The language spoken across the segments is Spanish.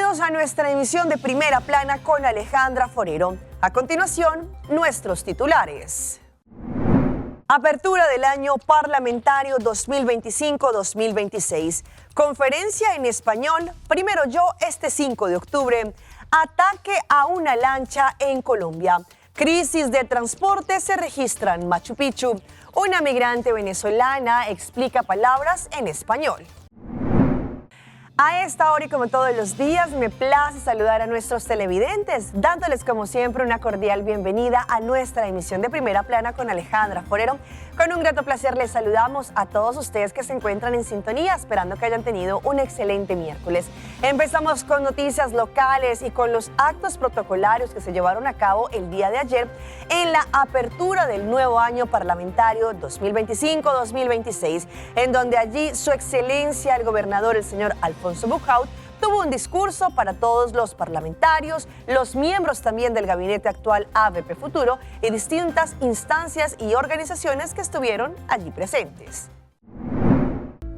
Bienvenidos a nuestra emisión de Primera Plana con Alejandra Forero. A continuación, nuestros titulares. Apertura del año parlamentario 2025-2026. Conferencia en español, primero yo, este 5 de octubre. Ataque a una lancha en Colombia. Crisis de transporte se registra en Machu Picchu. Una migrante venezolana explica palabras en español. A esta hora y como todos los días, me place saludar a nuestros televidentes, dándoles como siempre una cordial bienvenida a nuestra emisión de Primera Plana con Alejandra Forero. Con un grato placer les saludamos a todos ustedes que se encuentran en sintonía, esperando que hayan tenido un excelente miércoles. Empezamos con noticias locales y con los actos protocolarios que se llevaron a cabo el día de ayer en la apertura del nuevo año parlamentario 2025-2026, en donde allí su excelencia el gobernador, el señor Alfonso Bucaut, tuvo un discurso para todos los parlamentarios, los miembros también del gabinete actual AVP Futuro y distintas instancias y organizaciones que estuvieron allí presentes.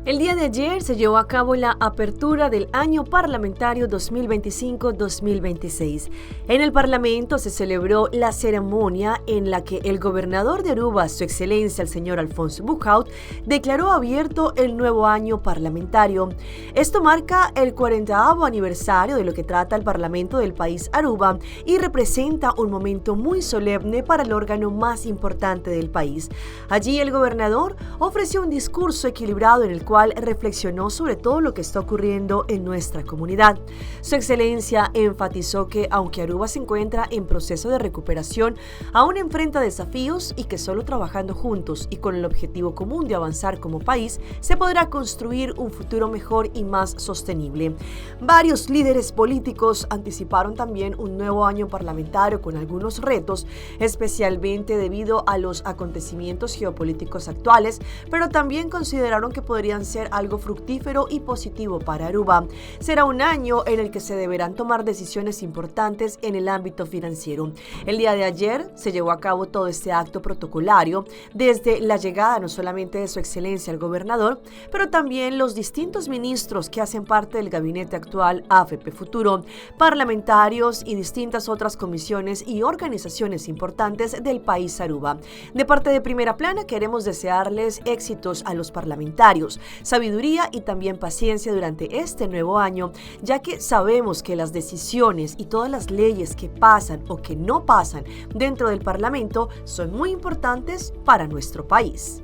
El día de ayer se llevó a cabo la apertura del año parlamentario 2025-2026. En el Parlamento se celebró la ceremonia en la que el gobernador de Aruba, su excelencia el señor Alfonso Bucaut, declaró abierto el nuevo año parlamentario. Esto marca el 40º aniversario de lo que trata el Parlamento del país Aruba y representa un momento muy solemne para el órgano más importante del país. Allí el gobernador ofreció un discurso equilibrado en el cual reflexionó sobre todo lo que está ocurriendo en nuestra comunidad. Su excelencia enfatizó que aunque Aruba se encuentra en proceso de recuperación, aún enfrenta desafíos y que solo trabajando juntos y con el objetivo común de avanzar como país, se podrá construir un futuro mejor y más sostenible. Varios líderes políticos anticiparon también un nuevo año parlamentario con algunos retos, especialmente debido a los acontecimientos geopolíticos actuales, pero también consideraron que podrían ser algo fructífero y positivo para Aruba. Será un año en el que se deberán tomar decisiones importantes en el ámbito financiero. El día de ayer se llevó a cabo todo este acto protocolario, desde la llegada no solamente de su excelencia el gobernador, pero también los distintos ministros que hacen parte del gabinete actual AFP Futuro, parlamentarios y distintas otras comisiones y organizaciones importantes del país Aruba. De parte de Primera Plana queremos desearles éxitos a los parlamentarios, sabiduría y también paciencia durante este nuevo año, ya que sabemos que las decisiones y todas las leyes que pasan o que no pasan dentro del Parlamento son muy importantes para nuestro país.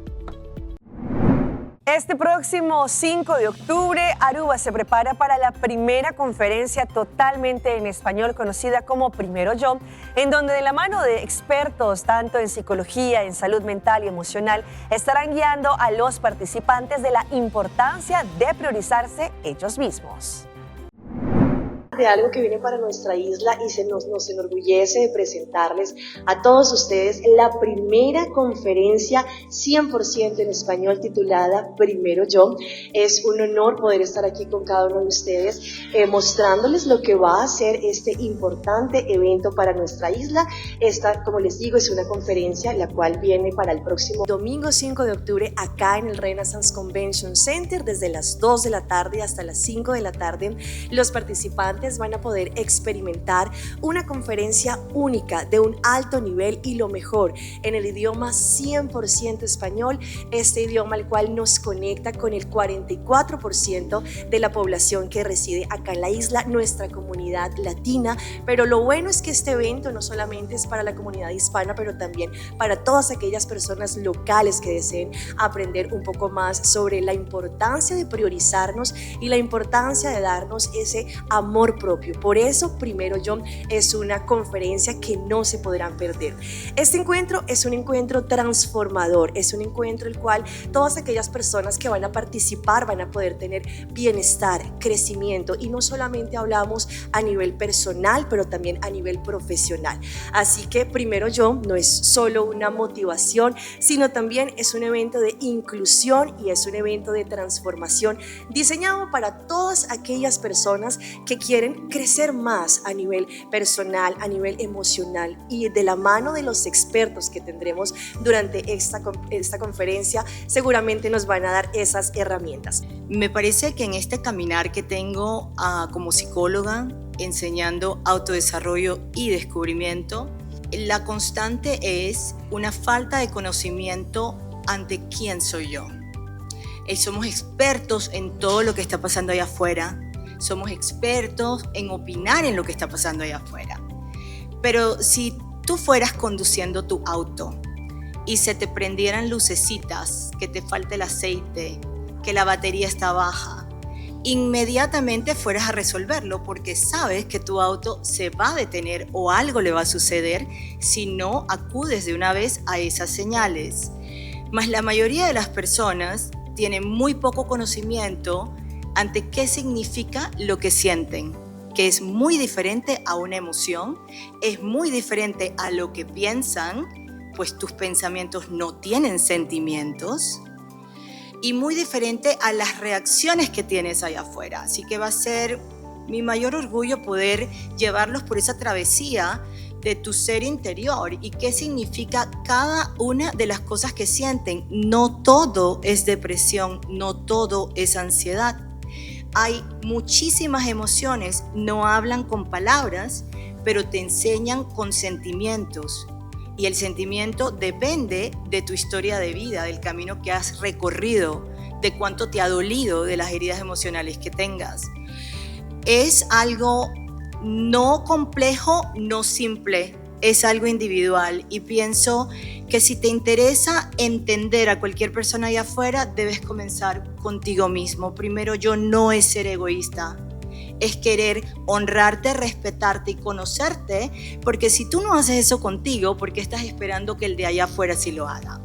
Este próximo 5 de octubre, Aruba se prepara para la primera conferencia totalmente en español conocida como Primero Yo, en donde de la mano de expertos tanto en psicología, en salud mental y emocional, estarán guiando a los participantes de la importancia de priorizarse ellos mismos. De algo que viene para nuestra isla y nos enorgullece de presentarles a todos ustedes la primera conferencia 100% en español titulada Primero Yo. Es un honor poder estar aquí con cada uno de ustedes mostrándoles lo que va a ser este importante evento para nuestra isla. Esta, como les digo, es una conferencia la cual viene para el próximo domingo 5 de octubre acá en el Renaissance Convention Center desde las 2 de la tarde hasta las 5 de la tarde. Los participantes van a poder experimentar una conferencia única de un alto nivel y lo mejor en el idioma 100% español, este idioma el cual nos conecta con el 44% de la población que reside acá en la isla, nuestra comunidad latina. Pero lo bueno es que este evento no solamente es para la comunidad hispana, pero también para todas aquellas personas locales que deseen aprender un poco más sobre la importancia de priorizarnos y la importancia de darnos ese amor propio. Por eso, Primero Yo es una conferencia que no se podrán perder. Este encuentro es un encuentro transformador, es un encuentro el cual todas aquellas personas que van a participar van a poder tener bienestar, crecimiento, y no solamente hablamos a nivel personal, pero también a nivel profesional. Así que Primero Yo no es solo una motivación, sino también es un evento de inclusión y es un evento de transformación diseñado para todas aquellas personas que quieren quieren crecer más a nivel personal, a nivel emocional, y de la mano de los expertos que tendremos durante esta conferencia seguramente nos van a dar esas herramientas. Me parece que en este caminar que tengo como psicóloga, enseñando autodesarrollo y descubrimiento, la constante es una falta de conocimiento ante quién soy yo. Somos expertos en todo lo que está pasando allá afuera, somos expertos en opinar en lo que está pasando allá afuera. Pero si tú fueras conduciendo tu auto y se te prendieran lucecitas, que te falta el aceite, que la batería está baja, inmediatamente fueras a resolverlo porque sabes que tu auto se va a detener o algo le va a suceder si no acudes de una vez a esas señales. Mas la mayoría de las personas tienen muy poco conocimiento ante qué significa lo que sienten, que es muy diferente a una emoción, es muy diferente a lo que piensan, pues tus pensamientos no tienen sentimientos, y muy diferente a las reacciones que tienes allá afuera. Así que va a ser mi mayor orgullo poder llevarlos por esa travesía de tu ser interior y qué significa cada una de las cosas que sienten. No todo es depresión, no todo es ansiedad. Hay muchísimas emociones, no hablan con palabras, pero te enseñan con sentimientos. Y el sentimiento depende de tu historia de vida, del camino que has recorrido, de cuánto te ha dolido, de las heridas emocionales que tengas. Es algo no complejo, no simple, es algo individual, y pienso que si te interesa entender a cualquier persona allá afuera, debes comenzar contigo mismo. Primero, yo no es ser egoísta, es querer honrarte, respetarte y conocerte, porque si tú no haces eso contigo, ¿por qué estás esperando que el de allá afuera sí lo haga?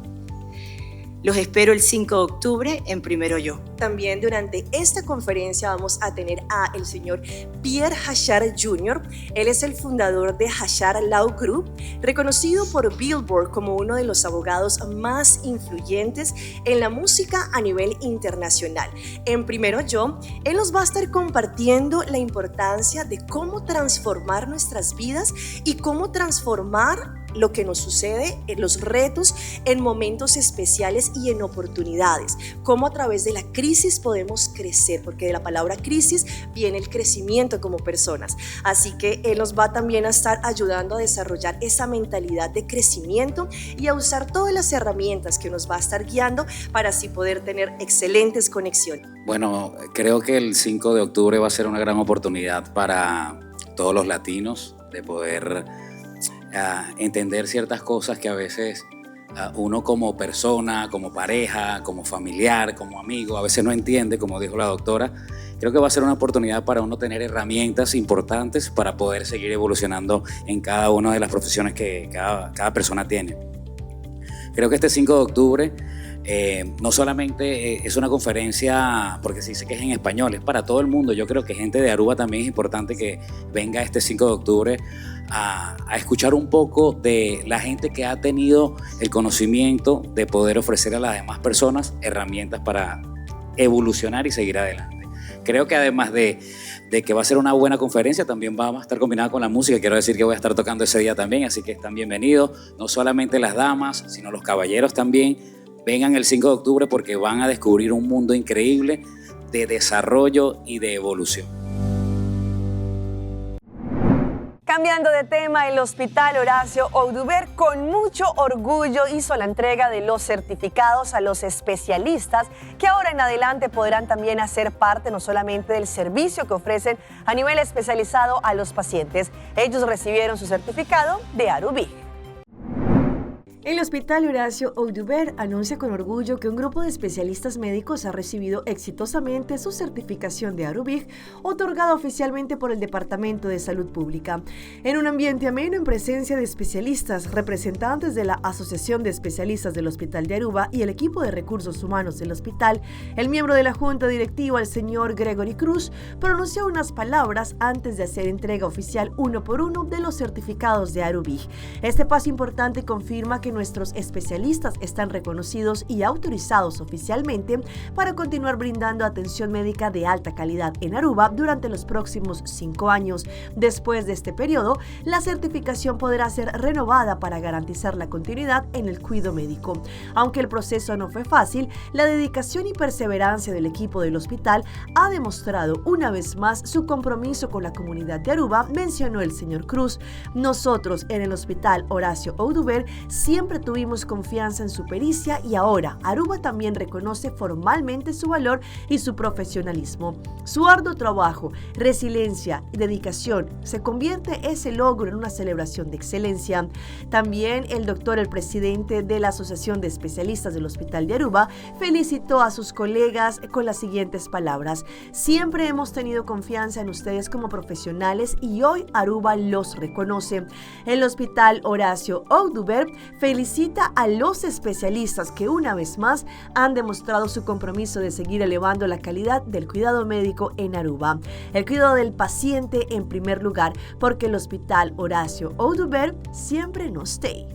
Los espero el 5 de octubre en Primero Yo. También durante esta conferencia vamos a tener a el señor Pierre Hachard Jr. Él es el fundador de Hachard Law Group, reconocido por Billboard como uno de los abogados más influyentes en la música a nivel internacional. En Primero Yo, él nos va a estar compartiendo la importancia de cómo transformar nuestras vidas y cómo transformar lo que nos sucede, en los retos, en momentos especiales y en oportunidades. Cómo a través de la crisis podemos crecer, porque de la palabra crisis viene el crecimiento como personas. Así que él nos va también a estar ayudando a desarrollar esa mentalidad de crecimiento y a usar todas las herramientas que nos va a estar guiando para así poder tener excelentes conexiones. Bueno, creo que el 5 de octubre va a ser una gran oportunidad para todos los latinos de poder entender ciertas cosas que a veces uno como persona, como pareja, como familiar, como amigo, a veces no entiende, como dijo la doctora. Creo que va a ser una oportunidad para uno tener herramientas importantes para poder seguir evolucionando en cada una de las profesiones que cada persona tiene. Creo que este 5 de octubre no solamente es una conferencia, porque se dice que es en español, es para todo el mundo. Yo creo que gente de Aruba también es importante que venga este 5 de octubre a escuchar un poco de la gente que ha tenido el conocimiento de poder ofrecer a las demás personas herramientas para evolucionar y seguir adelante. Creo que además de que va a ser una buena conferencia, también va a estar combinada con la música. Quiero decir que voy a estar tocando ese día también, así que están bienvenidos, no solamente las damas, sino los caballeros también. Vengan el 5 de octubre porque van a descubrir un mundo increíble de desarrollo y de evolución. Cambiando de tema, el Hospital Horacio Oduber con mucho orgullo hizo la entrega de los certificados a los especialistas que ahora en adelante podrán también hacer parte no solamente del servicio que ofrecen a nivel especializado a los pacientes. Ellos recibieron su certificado de Arubig. El Hospital Horacio Oduber anuncia con orgullo que un grupo de especialistas médicos ha recibido exitosamente su certificación de Arubig, otorgada oficialmente por el Departamento de Salud Pública. En un ambiente ameno en presencia de especialistas, representantes de la Asociación de Especialistas del Hospital de Aruba y el equipo de recursos humanos del hospital, el miembro de la Junta Directiva, el señor Gregory Cruz, pronunció unas palabras antes de hacer entrega oficial uno por uno de los certificados de Arubig. Este paso importante confirma que que nuestros especialistas están reconocidos y autorizados oficialmente para continuar brindando atención médica de alta calidad en Aruba durante los próximos 5 años. Después de este periodo, la certificación podrá ser renovada para garantizar la continuidad en el cuidado médico. Aunque el proceso no fue fácil, la dedicación y perseverancia del equipo del hospital ha demostrado una vez más su compromiso con la comunidad de Aruba, mencionó el señor Cruz. Nosotros en el Hospital Horacio Ouduber siempre tuvimos confianza en su pericia y ahora Aruba también reconoce formalmente su valor y su profesionalismo. Su arduo trabajo, resiliencia y dedicación se convierte ese logro en una celebración de excelencia. También el presidente de la Asociación de Especialistas del Hospital de Aruba, felicitó a sus colegas con las siguientes palabras: siempre hemos tenido confianza en ustedes como profesionales y hoy Aruba los reconoce. El Hospital Horacio Ouduber felicita a los especialistas que una vez más han demostrado su compromiso de seguir elevando la calidad del cuidado médico en Aruba. El cuidado del paciente en primer lugar, porque el Hospital Horacio Ouduber siempre nos stay.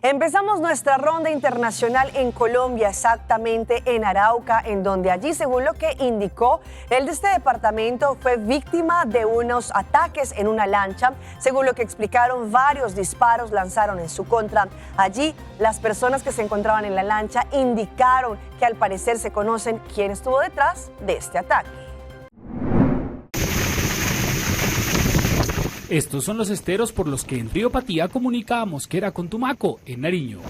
Empezamos nuestra ronda internacional en Colombia, exactamente en Arauca, en donde allí, según lo que indicó el de este departamento, fue víctima de unos ataques en una lancha. Según lo que explicaron, varios disparos lanzaron en su contra. Allí, las personas que se encontraban en la lancha indicaron que al parecer se conocen quién estuvo detrás de este ataque. Estos son los esteros por los que en Río Patía comunica a Mosquera con Tumaco, en Nariño.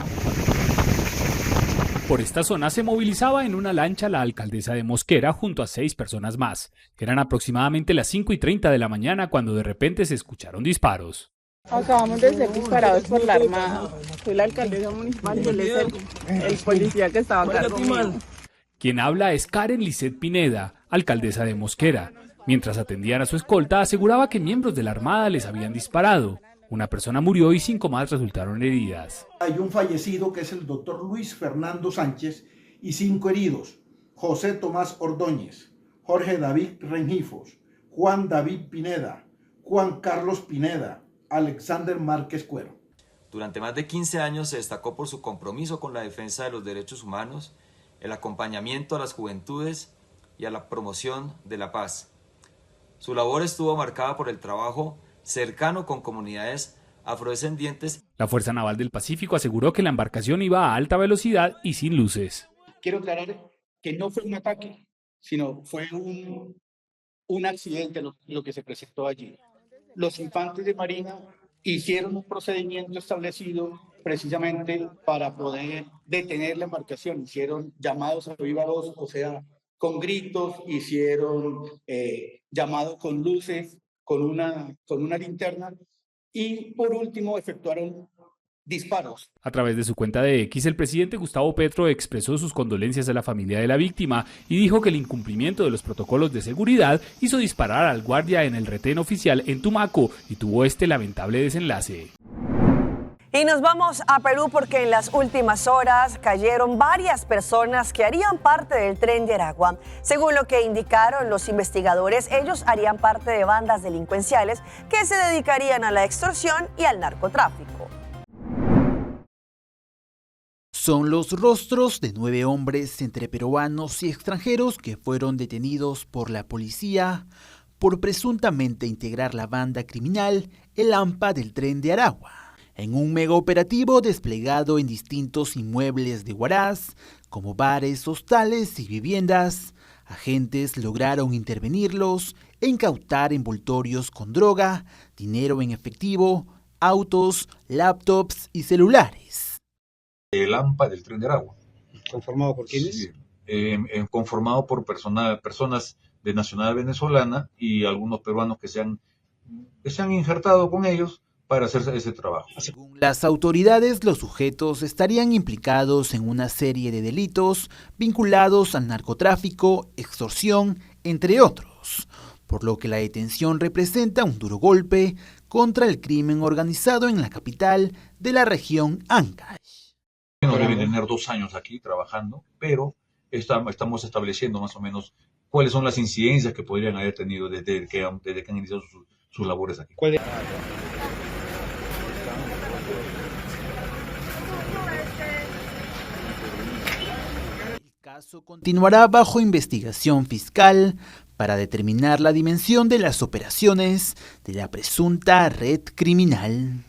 Por esta zona se movilizaba en una lancha la alcaldesa de Mosquera junto a 6 personas más. Eran aproximadamente las 5:30 de la mañana cuando de repente se escucharon disparos. Acabamos de ser disparados por la Armada. Soy la alcaldesa municipal y él es el policía que estaba acá conmigo. Quien habla es Karen Lisset Pineda, alcaldesa de Mosquera. Mientras atendían a su escolta, aseguraba que miembros de la Armada les habían disparado. Una persona murió y 5 más resultaron heridas. Hay un fallecido que es el doctor Luis Fernando Sánchez y 5 heridos: José Tomás Ordóñez, Jorge David Rengifos, Juan David Pineda, Juan Carlos Pineda, Alexander Márquez Cuero. Durante más de 15 años se destacó por su compromiso con la defensa de los derechos humanos, el acompañamiento a las juventudes y a la promoción de la paz. Su labor estuvo marcada por el trabajo cercano con comunidades afrodescendientes. La Fuerza Naval del Pacífico aseguró que la embarcación iba a alta velocidad y sin luces. Quiero aclarar que no fue un ataque, sino fue un accidente lo que se presentó allí. Los infantes de Marina hicieron un procedimiento establecido precisamente para poder detener la embarcación. Hicieron llamados a viva voz, o sea, con gritos, hicieron llamado con luces, con una linterna y por último efectuaron disparos. A través de su cuenta de X, el presidente Gustavo Petro expresó sus condolencias a la familia de la víctima y dijo que el incumplimiento de los protocolos de seguridad hizo disparar al guardia en el retén oficial en Tumaco y tuvo este lamentable desenlace. Y nos vamos a Perú porque en las últimas horas cayeron varias personas que harían parte del Tren de Aragua. Según lo que indicaron los investigadores, ellos harían parte de bandas delincuenciales que se dedicarían a la extorsión y al narcotráfico. Son los rostros de 9 hombres entre peruanos y extranjeros que fueron detenidos por la policía por presuntamente integrar la banda criminal El Hampa del Tren de Aragua. En un megaoperativo desplegado en distintos inmuebles de Huaraz, como bares, hostales y viviendas, agentes lograron intervenirlos e incautar envoltorios con droga, dinero en efectivo, autos, laptops y celulares. El AMPA del Tren de Aragua. ¿Conformado por quiénes? Sí, conformado por personas de nacionalidad venezolana y algunos peruanos que se han injertado con ellos para hacer ese trabajo. Según las autoridades, los sujetos estarían implicados en una serie de delitos vinculados al narcotráfico, extorsión, entre otros, por lo que la detención representa un duro golpe contra el crimen organizado en la capital de la región Ancash. Deben tener 2 años aquí trabajando, pero estamos estableciendo más o menos cuáles son las incidencias que podrían haber tenido desde que han iniciado sus labores aquí. El caso continuará bajo investigación fiscal para determinar la dimensión de las operaciones de la presunta red criminal.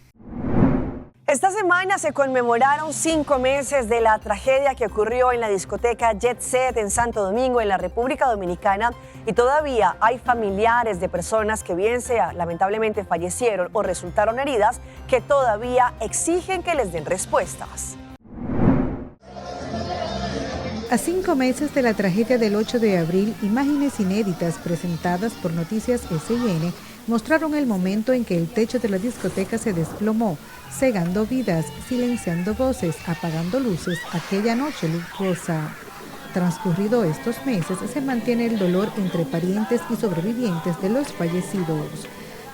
Esta semana se conmemoraron 5 meses de la tragedia que ocurrió en la discoteca Jet Set en Santo Domingo, en la República Dominicana, y todavía hay familiares de personas que bien sea lamentablemente fallecieron o resultaron heridas que todavía exigen que les den respuestas. A 5 meses de la tragedia del 8 de abril, imágenes inéditas presentadas por Noticias SIN mostraron el momento en que el techo de la discoteca se desplomó, cegando vidas, silenciando voces, apagando luces aquella noche luctuosa. Transcurrido estos meses, se mantiene el dolor entre parientes y sobrevivientes de los fallecidos.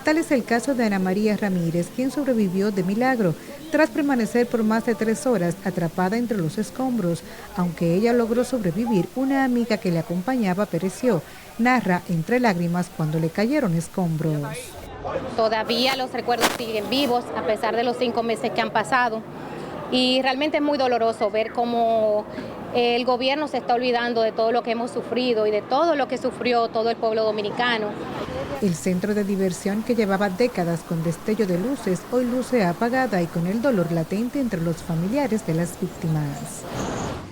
Tal es el caso de Ana María Ramírez, quien sobrevivió de milagro, tras permanecer por más de 3 horas atrapada entre los escombros. Aunque ella logró sobrevivir, una amiga que le acompañaba pereció. Narra entre lágrimas cuando le cayeron escombros. Todavía los recuerdos siguen vivos, a pesar de los 5 meses que han pasado. Y realmente es muy doloroso ver cómo el gobierno se está olvidando de todo lo que hemos sufrido y de todo lo que sufrió todo el pueblo dominicano. El centro de diversión, que llevaba décadas con destello de luces, hoy luce apagada y con el dolor latente entre los familiares de las víctimas.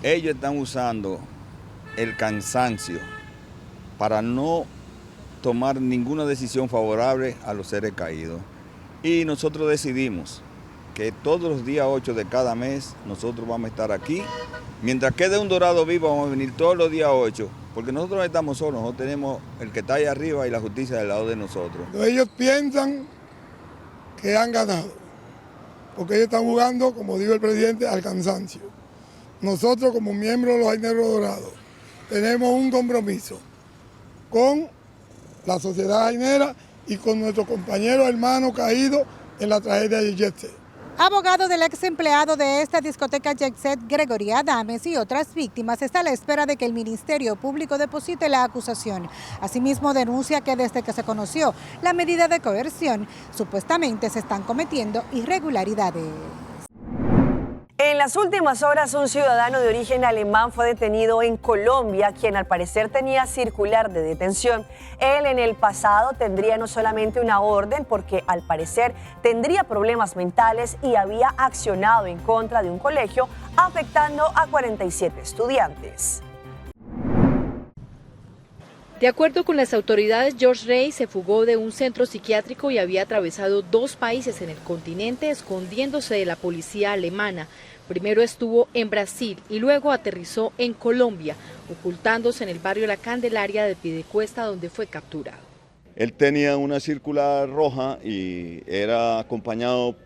Ellos están usando el cansancio para no tomar ninguna decisión favorable a los seres caídos. Y nosotros decidimos que todos los días 8 de cada mes nosotros vamos a estar aquí. Mientras quede un dorado vivo, vamos a venir todos los días 8, porque nosotros no estamos solos, nosotros tenemos el que está ahí arriba y la justicia del lado de nosotros. Ellos piensan que han ganado, porque ellos están jugando, como dijo el presidente, al cansancio. Nosotros, como miembros de los Jaineros Dorados, tenemos un compromiso con la sociedad jainera y con nuestros compañeros hermanos caídos en la tragedia de Jet Set. Abogado del ex empleado de esta discoteca Jet Set, Gregory Adames, y otras víctimas está a la espera de que el Ministerio Público deposite la acusación. Asimismo, denuncia que desde que se conoció la medida de coerción, supuestamente se están cometiendo irregularidades. En las últimas horas, un ciudadano de origen alemán fue detenido en Colombia, quien al parecer tenía circular de detención. Él en el pasado tendría no solamente una orden, porque al parecer tendría problemas mentales y había accionado en contra de un colegio, afectando a 47 estudiantes. De acuerdo con las autoridades, George Rey se fugó de un centro psiquiátrico y había atravesado 2 países en el continente escondiéndose de la policía alemana. Primero estuvo en Brasil y luego aterrizó en Colombia, ocultándose en el barrio La Candelaria de Piedecuesta, donde fue capturado. Él tenía una circular roja y era acompañado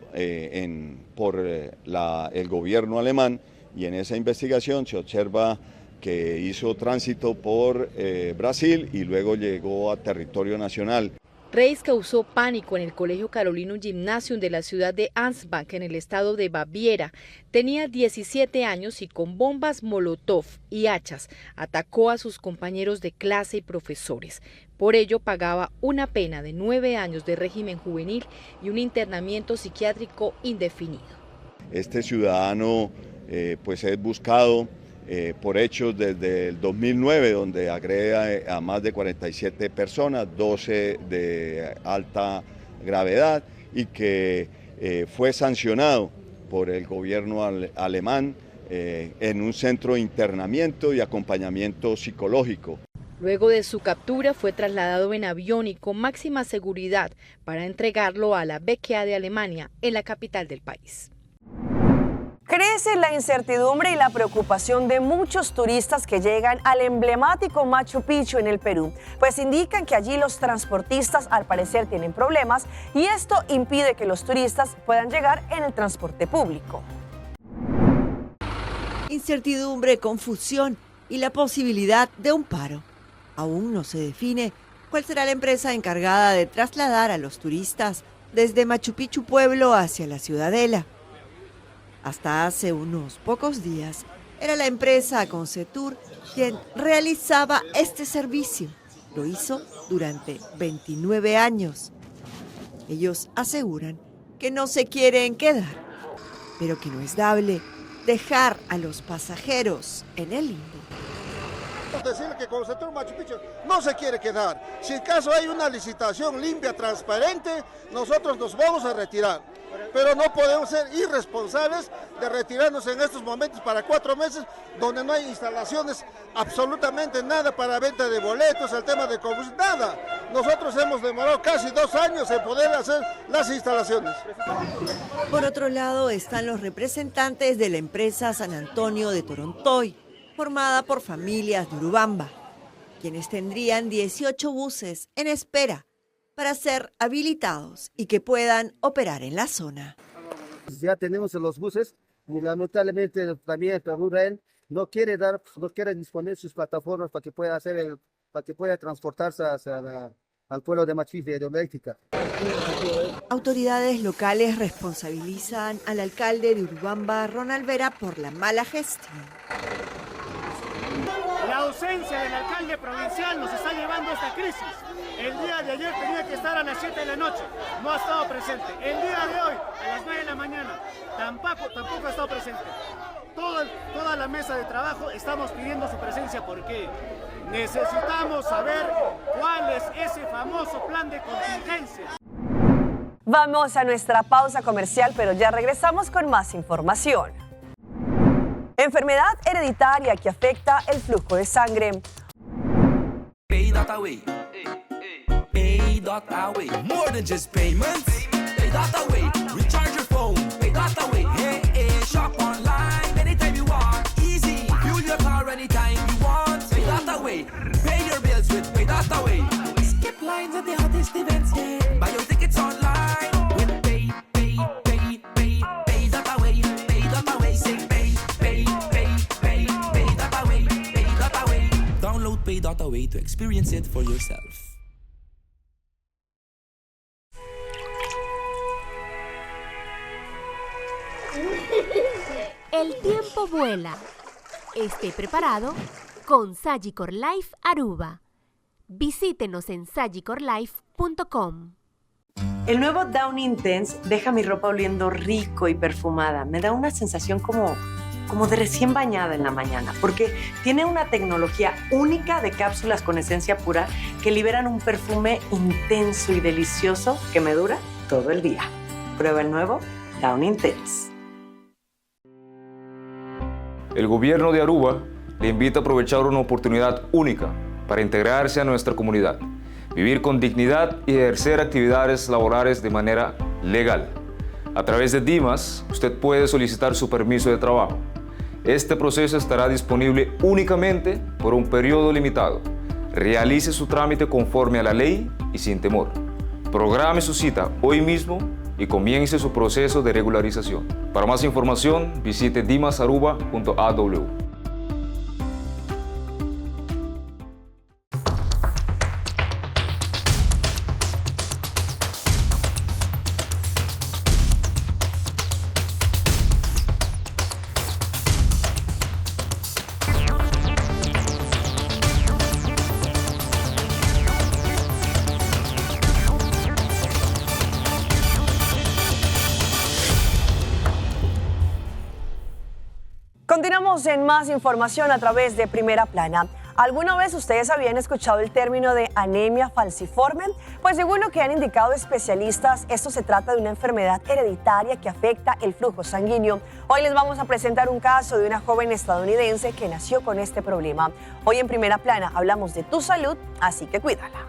por el gobierno alemán, y en esa investigación se observa que hizo tránsito por Brasil y luego llegó a territorio nacional. Reis causó pánico en el Colegio Carolinum Gymnasium de la ciudad de Ansbach, en el estado de Baviera. Tenía 17 años y con bombas Molotov y hachas atacó a sus compañeros de clase y profesores. Por ello pagaba una pena de 9 años de régimen juvenil y un internamiento psiquiátrico indefinido. Este ciudadano pues es buscado por hechos desde el 2009, donde agrede a más de 47 personas, 12 de alta gravedad, y que fue sancionado por el gobierno alemán en un centro de internamiento y acompañamiento psicológico. Luego de su captura fue trasladado en avión y con máxima seguridad para entregarlo a la BKA de Alemania, en la capital del país. Crece la incertidumbre y la preocupación de muchos turistas que llegan al emblemático Machu Picchu en el Perú, pues indican que allí los transportistas al parecer tienen problemas y esto impide que los turistas puedan llegar en el transporte público. Incertidumbre, confusión y la posibilidad de un paro. Aún no se define cuál será la empresa encargada de trasladar a los turistas desde Machu Picchu pueblo hacia la Ciudadela. Hasta hace unos pocos días, era la empresa Concetur quien realizaba este servicio. Lo hizo durante 29 años. Ellos aseguran que no se quieren quedar, pero que no es dable dejar a los pasajeros en el limbo. Decirle que con el sector Machu Picchu no se quiere quedar. Si acaso hay una licitación limpia, transparente, nosotros nos vamos a retirar. Pero no podemos ser irresponsables de retirarnos en estos momentos para 4 meses, donde no hay instalaciones, absolutamente nada para venta de boletos, el tema de combustible, nada. Nosotros hemos demorado casi 2 años en poder hacer las instalaciones. Por otro lado están los representantes de la empresa San Antonio de Torontoy, formada por familias de Urubamba, quienes tendrían 18 buses en espera para ser habilitados y que puedan operar en la zona. Ya tenemos los buses y lamentablemente también Israel no quiere disponer sus plataformas para que pueda transportarse al pueblo de Machu Picchu de hidroeléctrica. Autoridades locales responsabilizan al alcalde de Urubamba, Ronald Vera, por la mala gestión. La ausencia del alcalde provincial nos está llevando a esta crisis. El día de ayer tenía que estar a las 7 de la noche, no ha estado presente. El día de hoy, a las 9 de la mañana, tampoco ha estado presente. Toda la mesa de trabajo estamos pidiendo su presencia porque necesitamos saber cuál es ese famoso plan de contingencia. Vamos a nuestra pausa comercial, pero ya regresamos con más información. Enfermedad hereditaria que afecta el flujo de sangre. Pay that away. Pay that away. More than just payments. Pay that away. Recharge your phone. Pay that away. Hey, hey, shop online anytime you want. Easy. Fuel your car anytime you want. Pay that away. Pay your bills with Pay that away. Skip lines at the hottest events, yeah. Buy your tickets online with Pay that away. Pay that away. Say Pay that away. Download Pay that away to experience it for yourself. El tiempo vuela. Esté preparado con Sagicor Life Aruba. Visítenos en sagicorlife.com. El nuevo Down Intense deja mi ropa oliendo rico y perfumada. Me da una sensación como de recién bañada en la mañana, porque tiene una tecnología única de cápsulas con esencia pura que liberan un perfume intenso y delicioso que me dura todo el día. Prueba el nuevo Down Intense. El gobierno de Aruba le invita a aprovechar una oportunidad única para integrarse a nuestra comunidad, vivir con dignidad y ejercer actividades laborales de manera legal. A través de Dimas, usted puede solicitar su permiso de trabajo. Este proceso estará disponible únicamente por un periodo limitado. Realice su trámite conforme a la ley y sin temor. Programe su cita hoy mismo y comience su proceso de regularización. Para más información, visite dimasaruba.aw. Continuamos en más información a través de Primera Plana. ¿Alguna vez ustedes habían escuchado el término de anemia falciforme? Pues según lo que han indicado especialistas, esto se trata de una enfermedad hereditaria que afecta el flujo sanguíneo. Hoy les vamos a presentar un caso de una joven estadounidense que nació con este problema. Hoy en Primera Plana hablamos de tu salud, así que cuídala.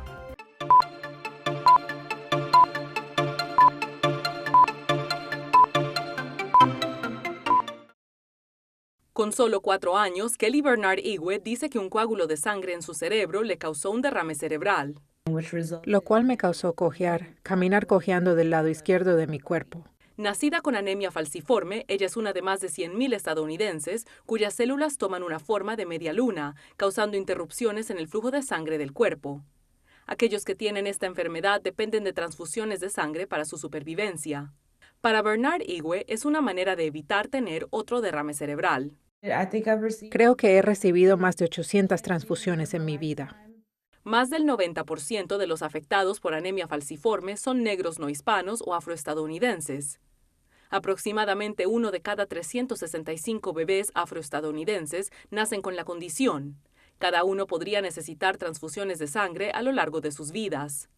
Con solo 4 años, Kelly Bernard Igwe dice que un coágulo de sangre en su cerebro le causó un derrame cerebral. Lo cual me causó cojear, caminar cojeando del lado izquierdo de mi cuerpo. Nacida con anemia falciforme, ella es una de más de 100,000 estadounidenses cuyas células toman una forma de media luna, causando interrupciones en el flujo de sangre del cuerpo. Aquellos que tienen esta enfermedad dependen de transfusiones de sangre para su supervivencia. Para Bernard Igwe es una manera de evitar tener otro derrame cerebral. Creo que he recibido más de 800 transfusiones en mi vida. Más del 90% de los afectados por anemia falciforme son negros no hispanos o afroestadounidenses. Aproximadamente 1 de cada 365 bebés afroestadounidenses nacen con la condición. Cada uno podría necesitar transfusiones de sangre a lo largo de sus vidas.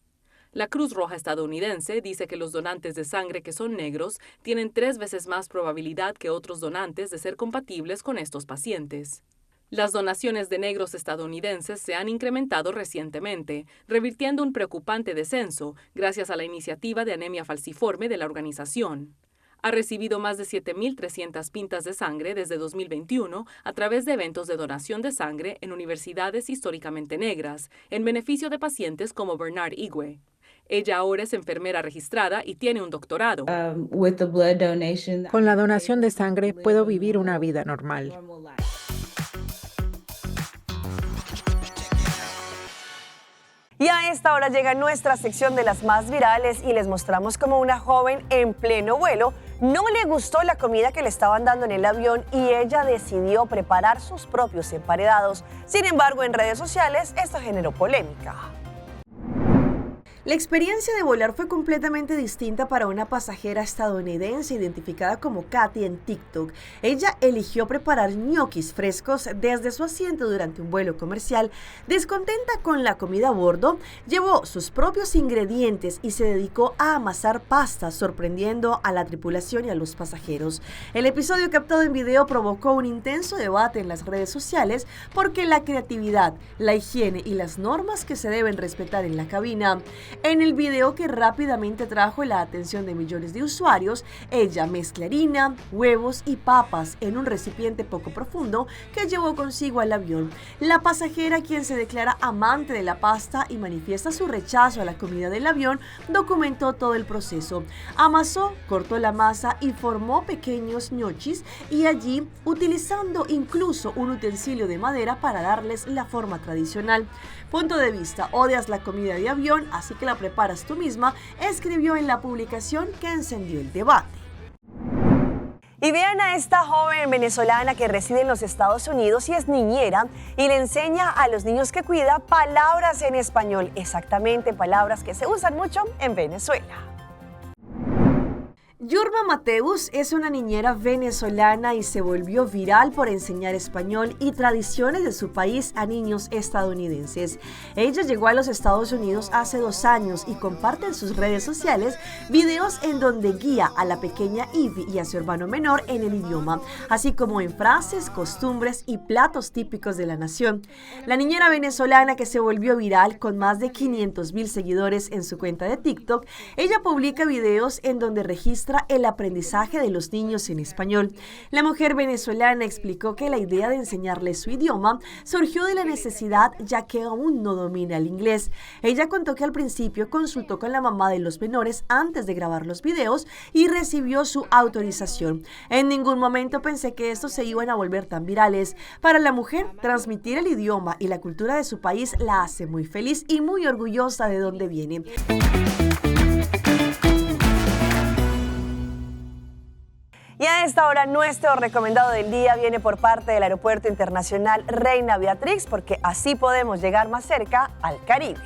La Cruz Roja estadounidense dice que los donantes de sangre que son negros tienen 3 veces más probabilidad que otros donantes de ser compatibles con estos pacientes. Las donaciones de negros estadounidenses se han incrementado recientemente, revirtiendo un preocupante descenso gracias a la iniciativa de anemia falciforme de la organización. Ha recibido más de 7.300 pintas de sangre desde 2021 a través de eventos de donación de sangre en universidades históricamente negras, en beneficio de pacientes como Bernard Igwe. Ella ahora es enfermera registrada y tiene un doctorado. Con la donación de sangre puedo vivir una vida normal. Y a esta hora llega nuestra sección de las más virales y les mostramos cómo una joven en pleno vuelo no le gustó la comida que le estaban dando en el avión y ella decidió preparar sus propios emparedados. Sin embargo, en redes sociales esto generó polémica. La experiencia de volar fue completamente distinta para una pasajera estadounidense identificada como Katy en TikTok. Ella eligió preparar ñoquis frescos desde su asiento durante un vuelo comercial. Descontenta con la comida a bordo, llevó sus propios ingredientes y se dedicó a amasar pasta, sorprendiendo a la tripulación y a los pasajeros. El episodio captado en video provocó un intenso debate en las redes sociales porque la creatividad, la higiene y las normas que se deben respetar en la cabina. En el video, que rápidamente trajo la atención de millones de usuarios, ella mezcla harina, huevos y papas en un recipiente poco profundo que llevó consigo al avión. La pasajera, quien se declara amante de la pasta y manifiesta su rechazo a la comida del avión, documentó todo el proceso. Amasó, cortó la masa y formó pequeños ñoquis, y allí utilizando incluso un utensilio de madera para darles la forma tradicional. Punto de vista: odias la comida de avión, así que la preparas tú misma, escribió en la publicación que encendió el debate. Y vean a esta joven venezolana que reside en los Estados Unidos y es niñera y le enseña a los niños que cuida palabras en español, exactamente palabras que se usan mucho en Venezuela. Yurma Mateus es una niñera venezolana y se volvió viral por enseñar español y tradiciones de su país a niños estadounidenses. Ella llegó a los Estados Unidos hace 2 años y comparte en sus redes sociales videos en donde guía a la pequeña Ivy y a su hermano menor en el idioma, así como en frases, costumbres y platos típicos de la nación. La niñera venezolana, que se volvió viral con más de 500,000 seguidores en su cuenta de TikTok, ella publica videos en donde registra el aprendizaje de los niños en español. La mujer venezolana explicó que la idea de enseñarles su idioma surgió de la necesidad, ya que aún no domina el inglés. Ella contó que al principio consultó con la mamá de los menores antes de grabar los videos y recibió su autorización. En ningún momento pensé que estos se iban a volver tan virales. Para la mujer, transmitir el idioma y la cultura de su país la hace muy feliz y muy orgullosa de dónde viene. Y a esta hora nuestro recomendado del día viene por parte del Aeropuerto Internacional Reina Beatrix, porque así podemos llegar más cerca al Caribe.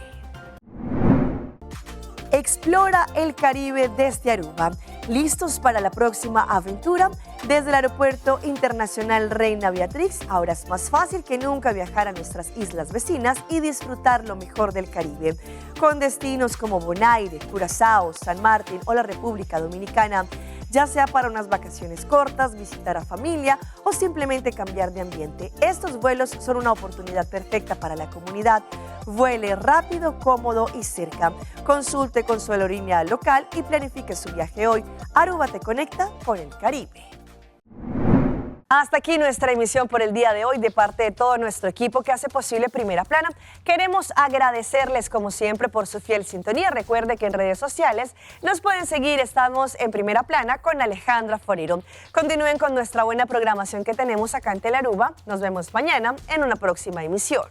Explora el Caribe desde Aruba. ¿Listos para la próxima aventura? Desde el Aeropuerto Internacional Reina Beatrix, ahora es más fácil que nunca viajar a nuestras islas vecinas y disfrutar lo mejor del Caribe. Con destinos como Bonaire, Curazao, San Martín o la República Dominicana, ya sea para unas vacaciones cortas, visitar a familia o simplemente cambiar de ambiente. Estos vuelos son una oportunidad perfecta para la comunidad. Vuele rápido, cómodo y cerca. Consulte con su aerolínea local y planifique su viaje hoy. Aruba te conecta con el Caribe. Hasta aquí nuestra emisión por el día de hoy. De parte de todo nuestro equipo que hace posible Primera Plana, queremos agradecerles como siempre por su fiel sintonía. Recuerde que en redes sociales nos pueden seguir. Estamos en Primera Plana con Alejandra Forero. Continúen con nuestra buena programación que tenemos acá en Telaruba. Nos vemos mañana en una próxima emisión.